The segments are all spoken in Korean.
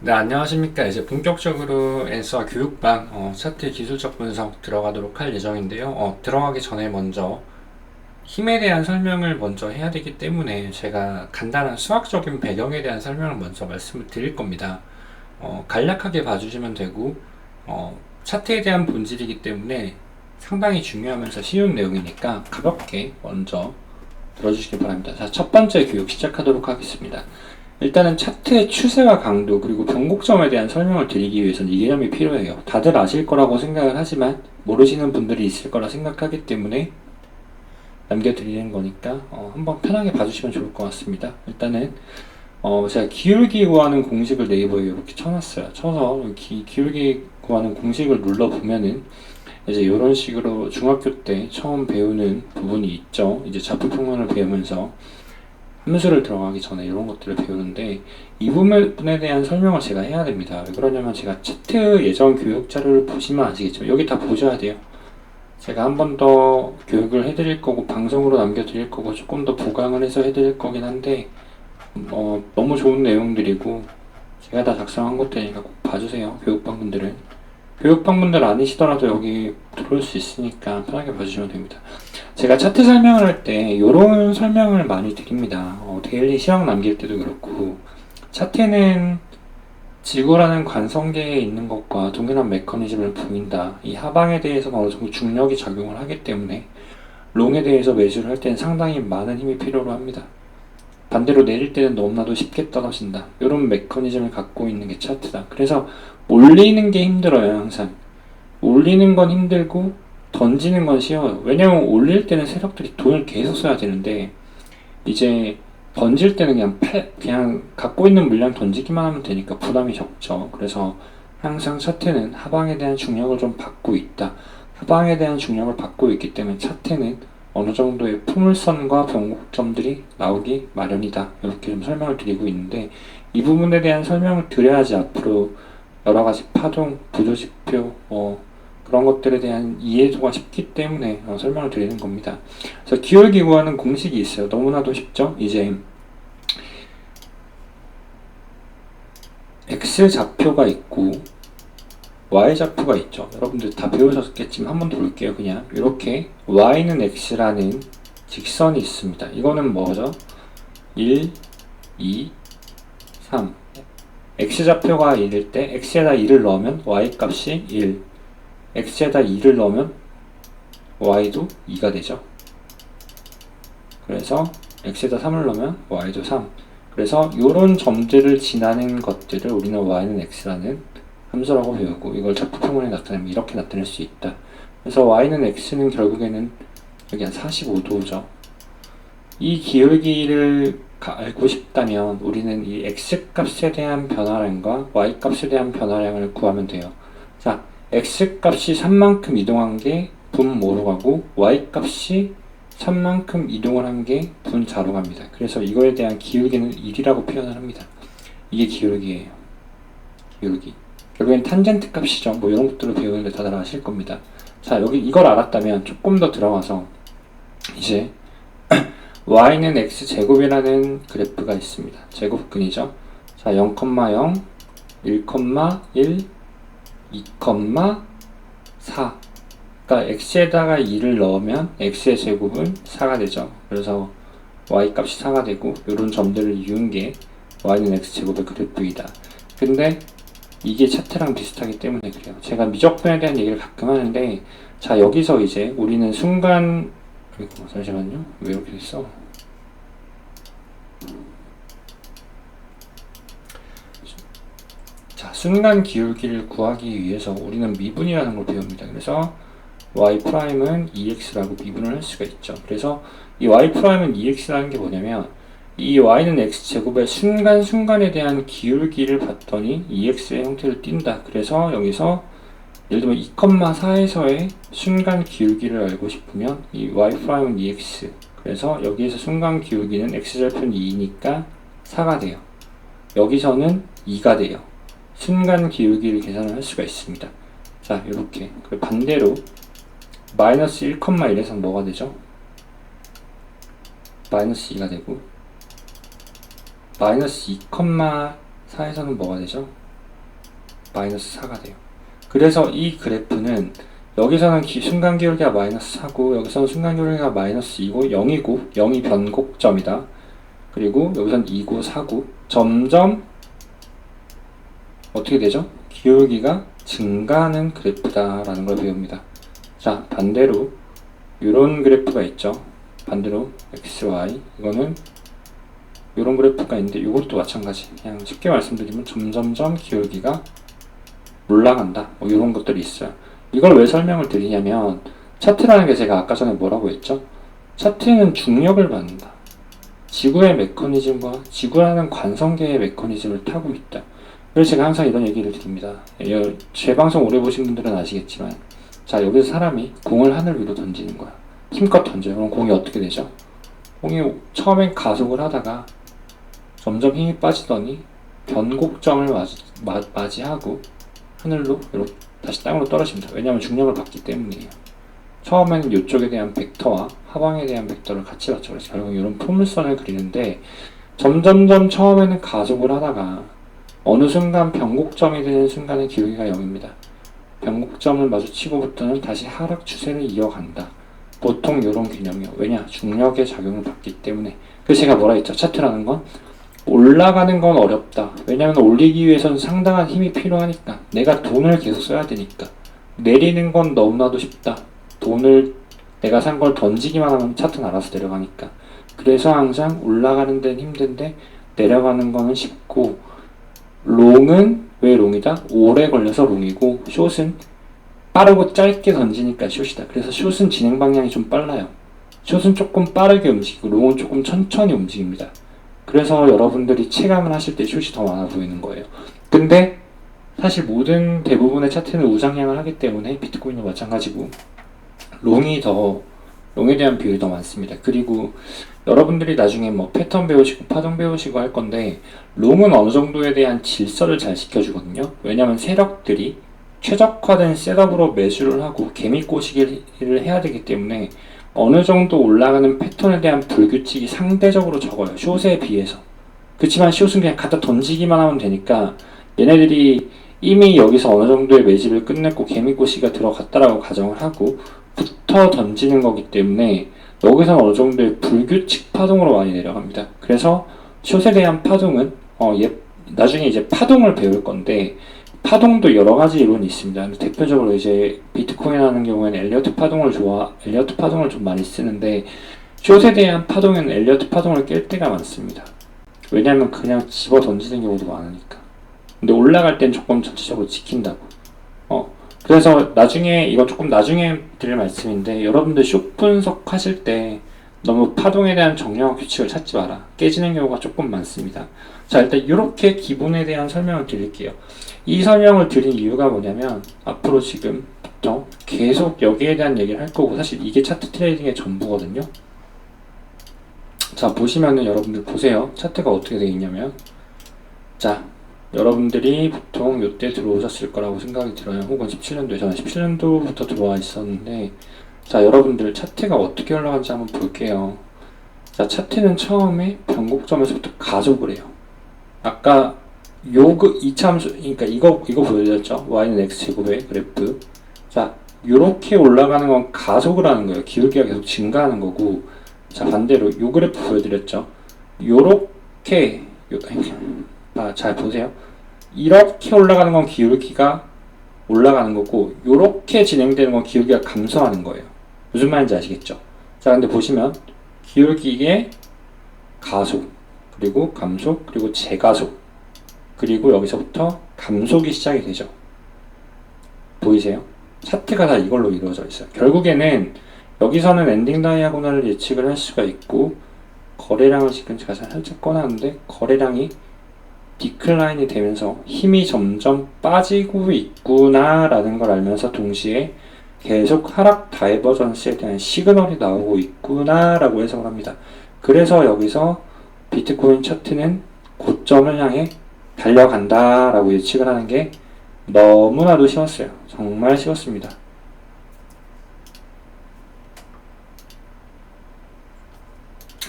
네, 안녕하십니까. 이제 본격적으로 엔서 교육방 차트 기술적 분석 들어가도록 할 예정인데요. 들어가기 전에 먼저 힘에 대한 설명을 먼저 해야 되기 때문에 제가 간단한 수학적인 배경에 대한 설명을 먼저 말씀을 드릴 겁니다. 간략하게 봐주시면 되고, 차트에 대한 본질이기 때문에 상당히 중요하면서 쉬운 내용이니까 가볍게 먼저 들어주시기 바랍니다. 자, 첫 번째 교육 시작하도록 하겠습니다. 일단은 차트의 추세와 강도 그리고 변곡점에 대한 설명을 드리기 위해서는 이 개념이 필요해요. 다들 아실 거라고 생각을 하지만 모르시는 분들이 있을 거라 생각하기 때문에 남겨드리는 거니까 한번 편하게 봐주시면 좋을 것 같습니다. 일단은 제가 기울기 구하는 공식을 네이버에 이렇게 쳐놨어요. 쳐서 기울기 구하는 공식을 눌러보면은 이제 이런 식으로 중학교 때 처음 배우는 부분이 있죠. 이제 좌표평면을 배우면서 함수를 들어가기 전에 이런 것들을 배우는데 이 부분에 대한 설명을 제가 해야 됩니다. 왜 그러냐면 제가 차트 예전 교육 자료를 보시면 아시겠지만 여기 다 보셔야 돼요. 제가 한 번 더 교육을 해드릴 거고 방송으로 남겨드릴 거고 조금 더 보강을 해서 해드릴 거긴 한데 너무 좋은 내용들이고 제가 다 작성한 것들이니까 꼭 봐주세요. 교육방분들은 교육방분들 아니시더라도 여기 들어올 수 있으니까 편하게 봐주시면 됩니다. 제가 차트 설명을 할 때 이런 설명을 많이 드립니다. 데일리 시험 남길 때도 그렇고 차트는 지구라는 관성계에 있는 것과 동일한 메커니즘을 보인다. 이 하방에 대해서 어느 정도 중력이 작용을 하기 때문에 롱에 대해서 매수를 할 때는 상당히 많은 힘이 필요로 합니다. 반대로 내릴 때는 너무나도 쉽게 떨어진다. 이런 메커니즘을 갖고 있는 게 차트다. 그래서 올리는 게 힘들어요, 항상. 올리는 건 힘들고 던지는 건 쉬워요. 왜냐면 올릴 때는 세력들이 돈을 계속 써야 되는데 이제 던질 때는 그냥 갖고 있는 물량 던지기만 하면 되니까 부담이 적죠. 그래서 항상 차트는 하방에 대한 중력을 좀 받고 있다. 하방에 대한 중력을 받고 있기 때문에 차트는 어느 정도의 포물선과 변곡점들이 나오기 마련이다. 이렇게 좀 설명을 드리고 있는데 이 부분에 대한 설명을 드려야지 앞으로 여러 가지 파동, 부조지표, 그런 것들에 대한 이해도가 쉽기 때문에 설명을 드리는 겁니다. 그래서 기울기 구하는 공식이 있어요. 너무나도 쉽죠? 이제 x 좌표가 있고 y 좌표가 있죠. 여러분들 다 배우셨겠지만 한 번 더 볼게요. 그냥 이렇게 y는 x라는 직선이 있습니다. 이거는 뭐죠? 1, 2, 3. x 좌표가 1일 때 x에다 2를 넣으면 y 값이 1, x에다 2를 넣으면 y도 2가 되죠. 그래서 x에다 3을 넣으면 y도 3. 그래서 이런 점들을 지나는 것들을 우리는 y는 x라는 함수라고 배우고 이걸 좌표평면에 나타내면 이렇게 나타낼 수 있다. 그래서 y는 x는 결국에는 여기 한 45도죠. 이 기울기를 알고 싶다면 우리는 이 x값에 대한 변화량과 y값에 대한 변화량을 구하면 돼요. 자, x값이 3만큼 이동한 게 분 모로 가고 y값이 3만큼 이동을 한 게 분 자로 갑니다. 그래서 이거에 대한 기울기는 1이라고 표현을 합니다. 이게 기울기예요. 기울기. 결국엔 탄젠트 값이죠. 뭐 이런 것들을 배우는데 다들 아실 겁니다. 자, 여기 이걸 알았다면 조금 더 들어가서 이제 y는 x제곱이라는 그래프가 있습니다. 제곱근이죠. 자, 0,0, 1,1, 2,4. 그러니까 x에다가 2를 넣으면 x의 제곱은 4가 되죠. 그래서 y 값이 4가 되고 이런 점들을 이은 게 y는 x제곱의 그래프이다. 근데 이게 차트랑 비슷하기 때문에 그래요. 제가 미적분에 대한 얘기를 가끔 하는데 자, 여기서 이제 우리는 순간 잠시만요. 왜 이렇게 됐어? 자, 순간 기울기를 구하기 위해서 우리는 미분이라는 걸 배웁니다. 그래서 y'은 2x라고 미분을 할 수가 있죠. 그래서 이 y'은 2x라는 게 뭐냐면 이 y는 x제곱의 순간순간에 대한 기울기를 봤더니 2x의 형태를 띈다. 그래서 여기서 예를 들면 2,4에서의 순간 기울기를 알고 싶으면 이 y'은 2x. 그래서 여기에서 순간 기울기는 x절편 2니까 4가 돼요. 여기서는 2가 돼요. 순간 기울기를 계산을 할 수가 있습니다. 자, 이렇게. 반대로 마이너스 1,1에서 뭐가 되죠? 마이너스 2가 되고 마이너스 2,4에서는 뭐가 되죠? 마이너스 4가 돼요. 그래서 이 그래프는 여기서는 순간 기울기가 마이너스 4고 여기서는 순간 기울기가 마이너스 2고 0이고 0이 변곡점이다. 그리고 여기서는 2고 4고 점점 어떻게 되죠? 기울기가 증가하는 그래프다라는 걸 배웁니다. 자, 반대로 이런 그래프가 있죠. 반대로 x, y 이거는 이런 그래프가 있는데 이것도 마찬가지. 그냥 쉽게 말씀드리면 점점점 기울기가 올라간다. 뭐 이런 것들이 있어요. 이걸 왜 설명을 드리냐면 차트라는 게 제가 아까 전에 뭐라고 했죠? 차트는 중력을 받는다. 지구의 메커니즘과 지구라는 관성계의 메커니즘을 타고 있다. 그래서 제가 항상 이런 얘기를 드립니다. 제 방송 오래 보신 분들은 아시겠지만 자, 여기서 사람이 공을 하늘 위로 던지는 거야. 힘껏 던져요. 그럼 공이 어떻게 되죠? 공이 처음엔 가속을 하다가 점점 힘이 빠지더니 변곡점을 맞이하고 하늘로 이렇게 다시 땅으로 떨어집니다. 왜냐하면 중력을 받기 때문이에요. 처음에는 이쪽에 대한 벡터와 하방에 대한 벡터를 같이 받죠. 그래서 결국 이런 포물선을 그리는데 점점점 처음에는 가속을 하다가 어느 순간 변곡점이 되는 순간에 기울기가 0입니다. 변곡점을 마주치고부터는 다시 하락 추세를 이어간다. 보통 이런 개념이요. 왜냐? 중력의 작용을 받기 때문에. 그래서 제가 뭐라 했죠? 차트라는 건 올라가는 건 어렵다. 왜냐면 올리기 위해서는 상당한 힘이 필요하니까. 내가 돈을 계속 써야 되니까. 내리는 건 너무나도 쉽다. 돈을 내가 산 걸 던지기만 하면 차트는 알아서 내려가니까. 그래서 항상 올라가는 데는 힘든데 내려가는 거는 쉽고, 롱은 왜 롱이다? 오래 걸려서 롱이고, 숏은 빠르고 짧게 던지니까 숏이다. 그래서 숏은 진행 방향이 좀 빨라요. 숏은 조금 빠르게 움직이고 롱은 조금 천천히 움직입니다. 그래서 여러분들이 체감을 하실 때 숏이 더 많아 보이는 거예요. 근데 사실 모든 대부분의 차트는 우상향을 하기 때문에 비트코인도 마찬가지고 롱에 대한 비율이 더 많습니다. 그리고 여러분들이 나중에 뭐 패턴 배우시고 파동 배우시고 할 건데 롱은 어느 정도에 대한 질서를 잘 시켜주거든요. 왜냐하면 세력들이 최적화된 셋업으로 매수를 하고 개미 꼬시기를 해야 되기 때문에 어느 정도 올라가는 패턴에 대한 불규칙이 상대적으로 적어요. 숏에 비해서. 그렇지만 숏은 그냥 갖다 던지기만 하면 되니까 얘네들이 이미 여기서 어느 정도의 매집을 끝냈고 개미 꼬시기가 들어갔다라고 가정을 하고 붙어 던지는 거기 때문에 여기서는 어느 정도의 불규칙 파동으로 많이 내려갑니다. 그래서 숏에 대한 파동은 나중에 이제 파동을 배울 건데 파동도 여러 가지 이론이 있습니다. 대표적으로 이제 비트코인 하는 경우에는 엘리어트 파동을 좀 많이 쓰는데 숏에 대한 파동에는 엘리어트 파동을 깰 때가 많습니다. 왜냐하면 그냥 집어 던지는 경우도 많으니까. 근데 올라갈 땐 조금 전체적으로 지킨다고. 그래서 이거 조금 나중에 드릴 말씀인데 여러분들 숏 분석하실 때 너무 파동에 대한 정량화 규칙을 찾지 마라. 깨지는 경우가 조금 많습니다. 자, 일단 이렇게 기본에 대한 설명을 드릴게요. 이 설명을 드린 이유가 뭐냐면 앞으로 지금부터 계속 여기에 대한 얘기를 할 거고 사실 이게 차트 트레이딩의 전부거든요. 자, 보시면은 여러분들 보세요. 차트가 어떻게 되어 있냐면 자, 여러분들이 보통 이때 들어오셨을 거라고 생각이 들어요. 혹은 17년도에 저는 17년도부터 들어와 있었는데 자, 여러분들 차트가 어떻게 올라간지 한번 볼게요. 자, 차트는 처음에 변곡점에서부터 가속을 해요. 아까 이 참수, 그러니까 이거 보여드렸죠? y는 x제곱의 그래프. 자, 요렇게 올라가는 건 가속을 하는 거예요. 기울기가 계속 증가하는 거고. 자, 반대로 요 그래프 보여드렸죠? 요렇게 잘 보세요. 이렇게 올라가는 건 기울기가 올라가는 거고 요렇게 진행되는 건 기울기가 감소하는 거예요. 무슨 말인지 아시겠죠? 자, 근데 보시면 기울기의 가속, 그리고 감속, 그리고 재가속, 그리고 여기서부터 감속이 시작이 되죠. 보이세요? 차트가 다 이걸로 이루어져 있어요. 결국에는 여기서는 엔딩 다이아고널을 예측을 할 수가 있고 거래량을 지금 제가 살짝 꺼놨는데 거래량이 디클라인이 되면서 힘이 점점 빠지고 있구나 라는 걸 알면서 동시에 계속 하락 다이버전스에 대한 시그널이 나오고 있구나 라고 해석을 합니다. 그래서 여기서 비트코인 차트는 고점을 향해 달려간다 라고 예측을 하는 게 너무나도 쉬웠어요. 정말 쉬웠습니다.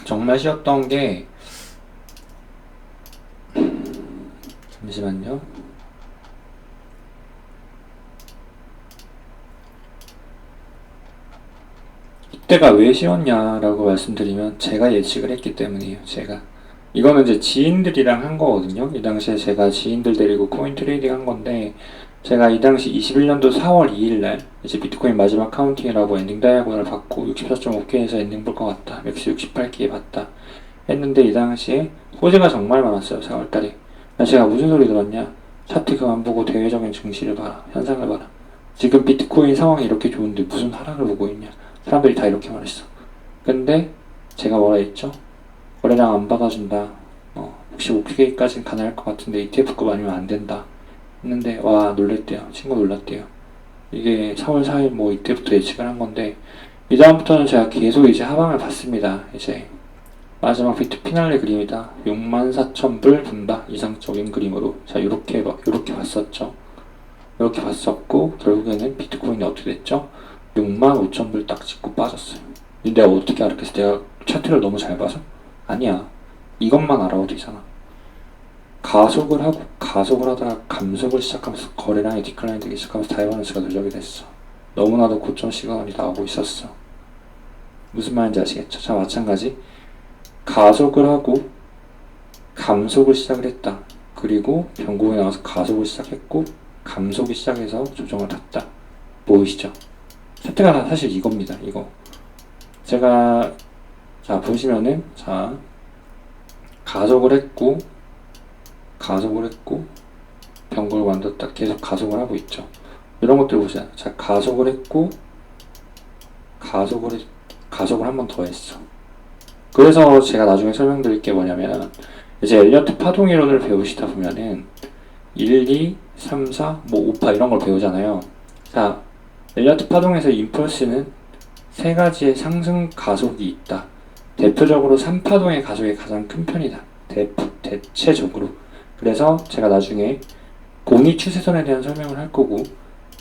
정말 쉬웠던 게 잠시만요. 이때가 왜 쉬웠냐라고 말씀드리면 제가 예측을 했기 때문이에요. 제가 이거는 이제 지인들이랑 한 거거든요. 이 당시에 제가 지인들 데리고 코인 트레이딩 한 건데, 제가 이 당시 21년도 4월 2일 날 이제 비트코인 마지막 카운팅이라고 엔딩 다이아곤을 받고 64.5K에서 엔딩 볼 것 같다, 맥스 68K 봤다 했는데, 이 당시에 호재가 정말 많았어요. 4월달에. 제가 무슨 소리 들었냐, 차트 그만 보고 대외적인 증시를 봐라, 현상을 봐라, 지금 비트코인 상황이 이렇게 좋은데 무슨 하락을 보고 있냐, 사람들이 다 이렇게 말했어. 근데 제가 뭐라 했죠? 거래량 안 받아준다, 65K까지는 가능할 것 같은데 ETF급 아니면 안 된다 했는데, 와 놀랬대요. 친구 놀랐대요. 이게 4월 4일 뭐 이때부터 예측을 한 건데, 이 다음부터는 제가 계속 이제 하방을 봤습니다. 이제 마지막 비트 피날레 그림이다. 64,000불 분다, 이상적인 그림으로. 자, 요렇게 봤었죠. 이렇게 봤었고, 결국에는 비트코인이 어떻게 됐죠? 65,000불 딱 짚고 빠졌어요. 근데 내가 어떻게 알았겠어? 내가 차트를 너무 잘 봐서? 아니야. 이것만 알아도 되잖아. 가속을 하다가 감속을 시작하면서 거래량이 디클라인 되기 시작하면서 다이버런스가 누적이 됐어. 너무나도 고점 시그널이 나오고 있었어. 무슨 말인지 아시겠죠? 자, 마찬가지. 가속을 하고 감속을 시작을 했다. 그리고 변곡이 나와서 가속을 시작했고 감속이 시작해서 조정을 탔다. 보이시죠? 차트가 사실 이겁니다. 이거. 제가, 자, 보시면은, 자, 가속을 했고 변곡을 만들었다. 계속 가속을 하고 있죠. 이런 것들 보세요. 자, 가속을 했고 가속을 한 번 더 했어. 그래서 제가 나중에 설명드릴 게 뭐냐면, 이제 엘리어트 파동 이론을 배우시다 보면은 1, 2, 3, 4, 뭐 5파 이런 걸 배우잖아요. 자, 엘리어트 파동에서 임펄스는 세 가지의 상승 가속이 있다. 대표적으로 3파동의 가속이 가장 큰 편이다. 대체적으로. 그래서 제가 나중에 공이 추세선에 대한 설명을 할 거고,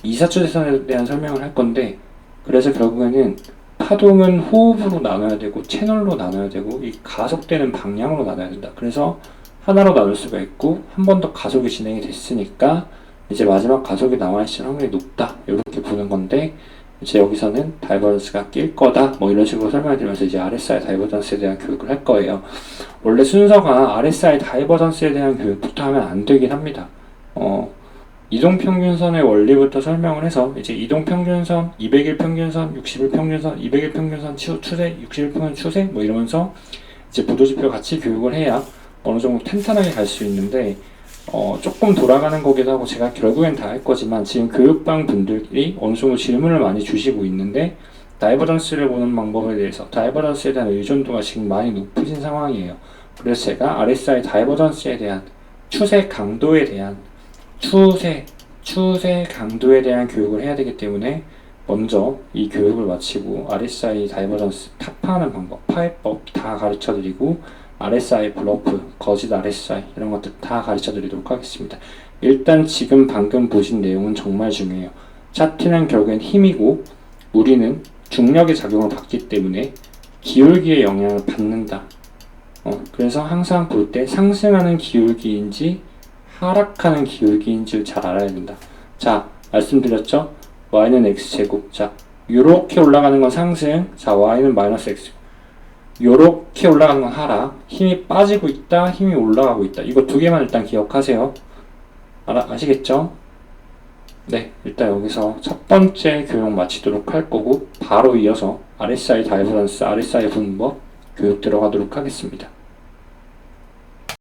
이사 추세선에 대한 설명을 할 건데, 그래서 결국에는 파동은 호흡으로 나눠야 되고 채널로 나눠야 되고 이 가속되는 방향으로 나눠야 된다. 그래서 하나로 나눌 수가 있고, 한 번 더 가속이 진행이 됐으니까 이제 마지막 가속이 나와있을 확률이 높다, 이렇게 보는 건데, 이제 여기서는 다이버전스가 낄 거다, 뭐 이런 식으로 설명을 드리면서 이제 RSI 다이버전스에 대한 교육을 할 거예요. 원래 순서가 RSI 다이버전스에 대한 교육부터 하면 안 되긴 합니다. 이동평균선의 원리부터 설명을 해서, 이제 이동평균선, 200일 평균선, 60일 평균선, 200일 평균선 추세, 60일 평균 추세, 뭐 이러면서 이제 부도지표 같이 교육을 해야 어느 정도 탄탄하게 갈 수 있는데, 조금 돌아가는 거기도 하고 제가 결국엔 다 할 거지만, 지금 교육방 분들이 어느 정도 질문을 많이 주시고 있는데, 다이버전스를 보는 방법에 대해서, 다이버전스에 대한 의존도가 지금 많이 높으신 상황이에요. 그래서 제가 RSI 다이버전스에 대한 추세 강도에 대한 추세 강도에 대한 교육을 해야 되기 때문에, 먼저 이 교육을 마치고 RSI 다이버전스 타파하는 방법, 파해법 다 가르쳐 드리고, RSI 블러프, 거짓 RSI 이런 것들 다 가르쳐 드리도록 하겠습니다. 일단 지금 방금 보신 내용은 정말 중요해요. 차트는 결국엔 힘이고 우리는 중력의 작용을 받기 때문에 기울기의 영향을 받는다. 그래서 항상 볼 때 상승하는 기울기인지 하락하는 기울기인지를 잘 알아야 된다. 자, 말씀드렸죠? y는 x제곱. 자, 요렇게 올라가는 건 상승, 자, y는 마이너스 x. 요렇게 올라가는 건 하락. 힘이 빠지고 있다, 힘이 올라가고 있다. 이거 두 개만 일단 기억하세요. 아시겠죠? 네, 일단 여기서 첫 번째 교육 마치도록 할 거고, 바로 이어서 RSI 다이버전스, RSI 분법 교육 들어가도록 하겠습니다.